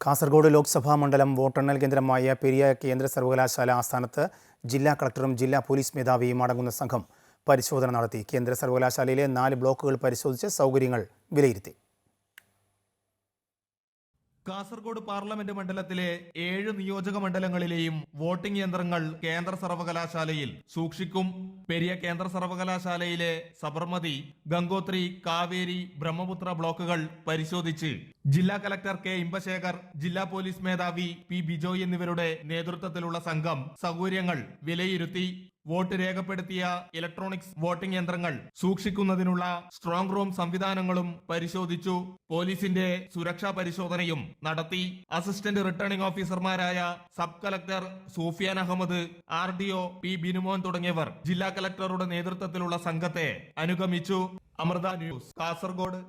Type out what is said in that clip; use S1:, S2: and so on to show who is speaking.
S1: കാസർഗോഡ് ലോക്സഭാ മണ്ഡലം വോട്ടെണ്ണൽ കേന്ദ്രമായ പെരിയ കേന്ദ്ര സർവകലാശാല ആസ്ഥാനത്ത് ജില്ലാ കളക്ടറും ജില്ലാ പോലീസ് മേധാവിയും അടങ്ങുന്ന സംഘം പരിശോധന നടത്തി. കേന്ദ്ര സർവകലാശാലയിലെ 4 ബ്ലോക്കുകൾ പരിശോധിച്ച് സൗകര്യങ്ങൾ വിലയിരുത്തി.
S2: കാസർഗോഡ് പാർലമെന്റ് മണ്ഡലത്തിലെ 7 നിയോജക മണ്ഡലങ്ങളിലെയും വോട്ടിംഗ് യന്ത്രങ്ങൾ കേന്ദ്ര സർവകലാശാലയിൽ സൂക്ഷിക്കും. പെരിയ കേന്ദ്ര സർവകലാശാലയിലെ സബർമതി, ഗംഗോത്രി, കാവേരി, ബ്രഹ്മപുത്ര ബ്ലോക്കുകൾ പരിശോധിച്ച് ജില്ലാ കലക്ടർ കെ ഇമ്പശേഖർ, ജില്ലാ പോലീസ് മേധാവി പി ബിജോയ് എന്നിവരുടെ നേതൃത്വത്തിലുള്ള സംഘം സൗകര്യങ്ങൾ വിലയിരുത്തി. വോട്ട് രേഖപ്പെടുത്തിയ ഇലക്ട്രോണിക്സ് വോട്ടിംഗ് യന്ത്രങ്ങൾ സൂക്ഷിക്കുന്നതിനുള്ള സ്ട്രോങ് റൂം സംവിധാനങ്ങളും പരിശോധിച്ചു. പോലീസിന്റെ സുരക്ഷാ പരിശോധനയും നടത്തി. അസിസ്റ്റന്റ് റിട്ടേണിംഗ് ഓഫീസർമാരായ sub collector Sufiyan Ahmed, RDO P Binumon തുടങ്ങിയവർ ജില്ലാ കളക്ടറുടെ നേതൃത്വത്തിലുള്ള സംഘത്തെ അനുഗമിച്ചു. അമൃത ന്യൂസ്, കാസർഗോഡ്.